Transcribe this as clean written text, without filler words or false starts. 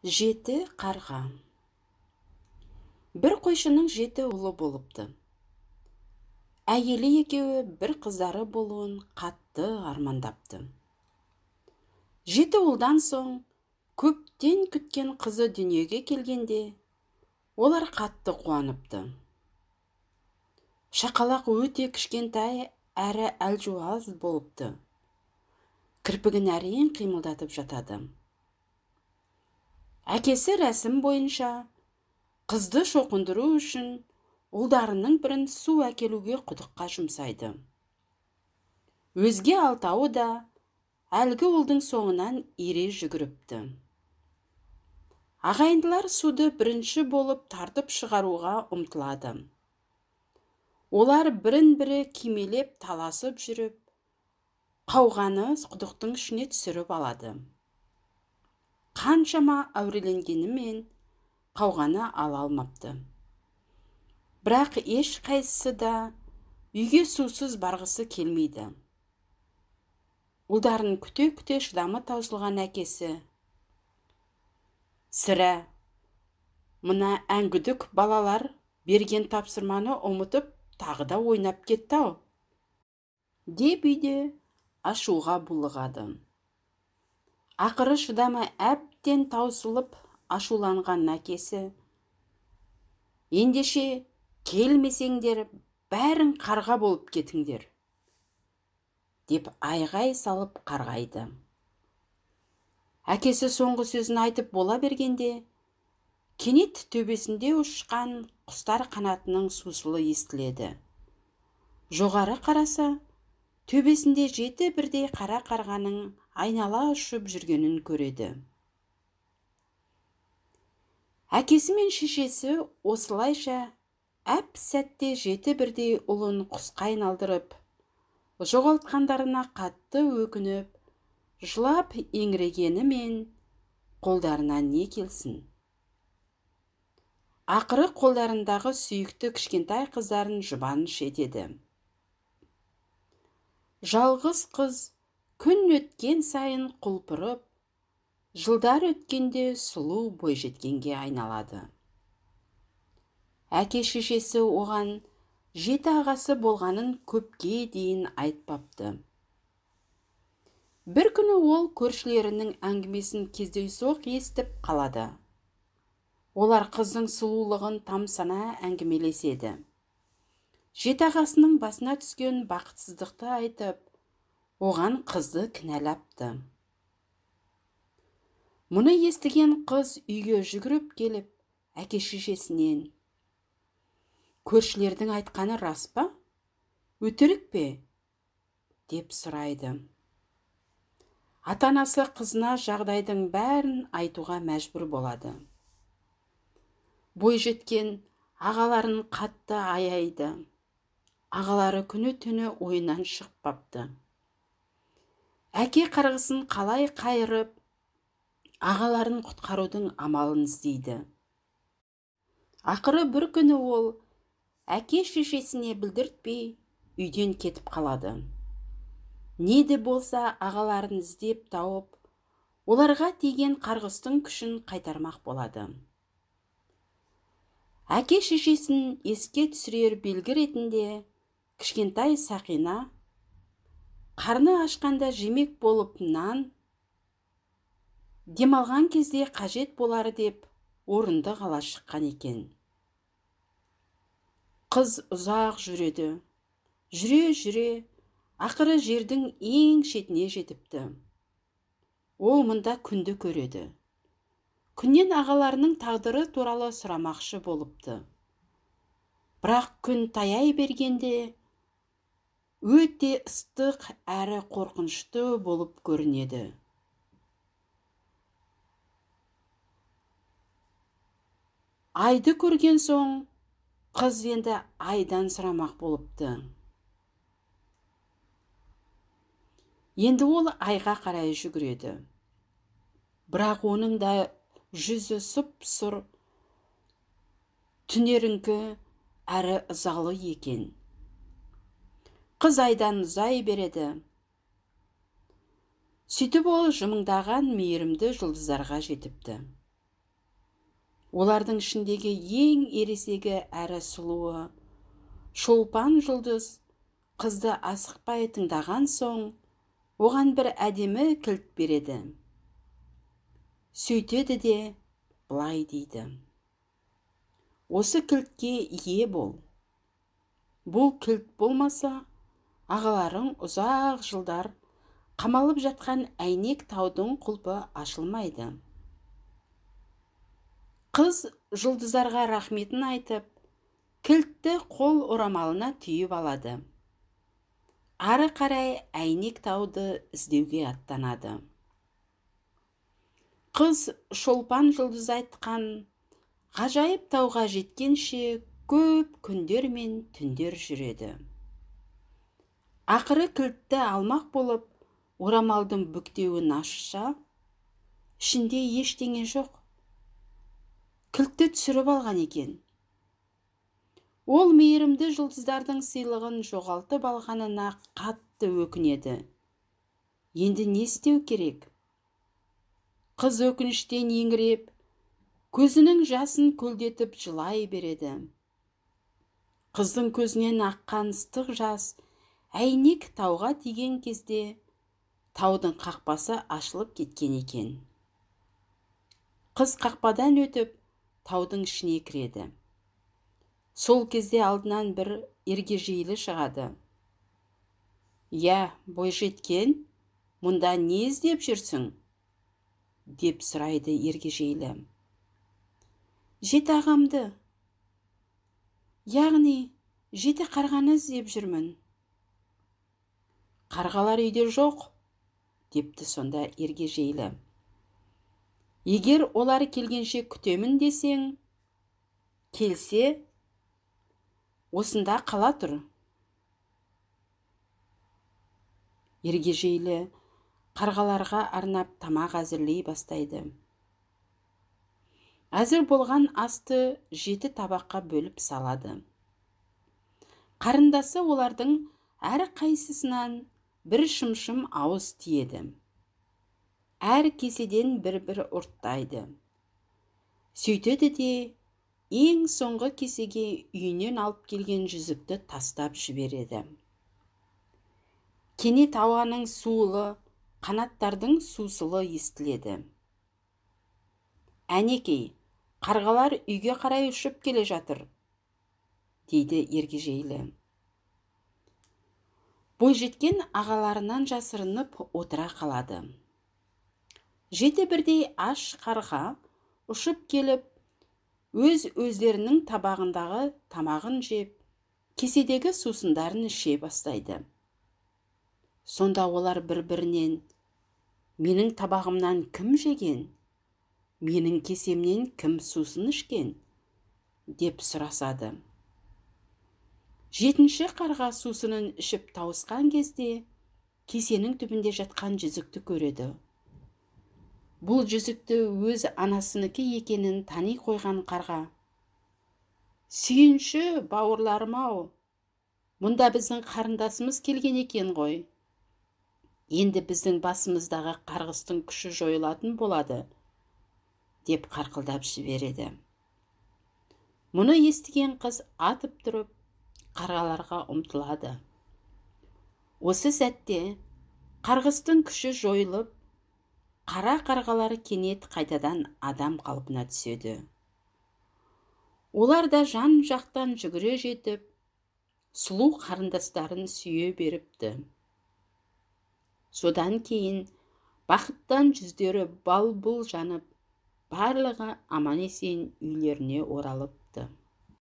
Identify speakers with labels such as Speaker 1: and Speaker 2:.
Speaker 1: Жеті қарға. Бір қойшының жеті ұлы болыпты. Әйелі екеуі бір қыздары болуын қатты армандапты. Жеті ұлдан соң көптен күткен қызы дүниеге келгенде, олар қатты қуаныпты. Шақалақ өте кішкентай әрі әлжуаз болыпты. Кірпігін әрең қимылдатып жатады. Әкесі рәсім бойынша қызды шоқындыру үшін ұлдарының бірін су әкелуге құдыққа жұмсайды. Өзге алтауы да әлгі ұлдың соңынан ере жүгіріпті. Ағайындылар суды бірінші болып тартып шығаруға ұмтылады. Олар бірін-бірі кимелеп таласып жүріп, қауғаны құдықтың ішіне түсіріп алады. Қаншама әуреленгенімен қауғаны ала алмапты. Бірақ ешқайсысы да үйге сусыз барғысы келмейді. Ұлдарын күте-күте шыдамы таусылған әкесі: «Сірә, мына әңгүдік балалар берген тапсырманы ұмытып, тағы да ойнап кетті-ау» деп үйде ашуға булығады. Ақыры шыдамы әбден таусылып ашуланған әкесі: «Ендеше келмесеңдер, бәрін қарға болып кетіңдер» деп айғай салып қарғайды. Әкесі соңғы сөзін айтып бола бергенде, кенет төбесінде ұшқан құстар қанатының сусылы естіледі. Жоғары қараса, төбесінде жеті бірдей қара қарғаның айнала ұшып жүргенін көреді. Әкесі мен шешесі осылайша әп-сәтте жеті бірдей ұлын құсқа айналдырып, жоғалтқандарына қатты өкініп, жылап еңірегенімен қолдарына не келсін. Ақыры қолдарындағы сүйікті кішкентай қыздарын жұбаныш етеді. Жалғыз қыз күн өткен сайын құлпырып, жылдар өткенде сұлу бойжеткенге айналады. Әке-шешесі оған жеті ағасы болғанын көпке дейін айтпапты. Бір күні ол көршілерінің әңгімесін кездейсоқ естіп қалады. Олар қыздың сұлулығын тамсана әңгімелеседі. Жеті ағасының басына түскен бақытсыздықты айтып, оған қызды кінәлапты. Мұны естіген қыз үйге жүгіріп келіп, әке-шешесінен: «Көршілердің айтқаны рас па? Өтірік пе?» деп сұрайды. Ата-анасы қызына жағдайдың бәрін айтуға мәжбүр болады. Бойжеткен ағаларын қатты аяйды. Ағалары күні-түні ойынан шықпапты. Әке қарғысын қалай қайырып, ағаларын құтқарудың амалын іздейді. Ақыры бір күні ол әке-шешесіне білдіртпей үйден кетіп қалады. Не де болса ағаларын іздеп тауып, оларға тиген қарғыстың күшін қайтармақ болады. Әке-шешесін еске түсірер белгі ретінде кішкентай Сақина қарны ашқанда жемек болып нан, демалған кезде қажет болар деп орынды ала шыққан екен. Қыз ұзақ жүреді. Жүре-жүре, ақыры жердің ең шетіне жетіпті. Ол мұнда күнді көреді. Күннен ағаларының тағдыры туралы сұрамақшы болыпты. Бірақ күн таяй бергенде өте ыстық әрі қорқынышты болып көрінеді. Айды көрген соң, қыз енді айдан сұрамақ болыпты. Енді ол айға қарай жүгіреді. Бірақ оның да жүзі сұп-сұр, түнеріңкі әрі ызалы екен. Қыз айдан ұзай береді. Сөйтіп ол жымыңдаған мейірімді жұлдыздарға жетіпті. Олардың ішіндегі ең ересегі әрі сұлуы шолпан жұлдыз қызды асықпай тыңдаған соң, оған бір әдемі кілт береді. Сөйтеді де былай дейді: осы кілтке ие бол. Бұл кілт болмаса, ағаларың ұзақ жылдар қамалып жатқан әйнек таудың құлпы ашылмайды. Қыз жұлдыздарға рахметін айтып, кілтті қол орамалына түйіп алады. Ары қарай әйнек тауды іздеуге аттанады. Қыз шолпан жұлдыз айтқан ғажайып тауға жеткенше көп күндер мен түндер жүреді. Ақыры кілтті алмақ болып, орамалдың бүктеуін ашса, ішінде ештеңе жоқ. Кілтті түсіріп алған екен. Ол мейірімді жұлдыздардың сыйлығын жоғалтып алғанына қатты өкінеді. Енді не істеу керек? Қыз өкініштен еңіреп, көзінің жасын көлдетіп жылай береді. Қыздың көзінен аққан ыстық жас әйнек тауға тиген кезде таудың қақпасы ашылып кеткен екен. Қыз қақпадан өтіп, таудың ішіне кіреді. Сол кезде алдынан бір ергежейлі шығады. «Я, бойжеткен, мұнда не іздеп жүрсің?» деп сұрайды ергежейлі. «Жеті ағамды, яғни жеті қарғаны іздеп жүрмін». «Қарғалар үйде жоқ», депті сонда ергежейлі. «Егер олар келгенше күтемін десең, келсе, осында қала тұр». Ергежейлі қарғаларға арнап тамақ әзірлей бастайды. Әзір болған асты 7 табаққа бөліп салады. Қарындасы олардың әр қайсысынан бір шымшым ауыз тиеді. Әр кеседен бір-бір ұрттайды. Сөйтеді де ең соңғы кесеге үйінен алып келген жүзікті тастап жібереді. Кенет ауаның суылы, қанаттардың сусылы естіледі. «Әнекей, қарғалар үйге қарай ұшып келе жатыр», дейді ергежейлі. Бойжеткен ағаларынан жасырынып отыра қалады. 7 бірдей аш қарға ұшып келіп, өздерінің табағындағы тамағын жеп, кеседегі сусындарын іше бастайды. Сонда олар бір-бірінен: «Менің табағымнан кім жеген? Менің кесемнен кім сусын ішкен?» деп сұрасады. 7-ші қарға сусынын ішіп тауысқан кезде, кесенің түбінде жатқан жүзікті көреді. Бұл жүзікті өз анасыныкі екенін тани қойған қарға: «Сүйінші бауырларым-ау, мұнда біздің қарындасымыз келген екен ғой. Енді біздің басымыздағы қарғыстың күші жойылатын болады», деп қарқылдап жібереді. Мұны естіген қыз атып тұрып, қарғаларға ұмтылады. Осы сәтте қарғыстың күші жойылып, қара қарғалар кенет қайтадан адам қалпына түседі. Олар да жан жақтан жүгіре жетіп, сұлу қарындастарын сүйе беріпті. Содан кейін бақыттан жүздері бал-бұл жанып, барлығы аман-есен үйлеріне оралып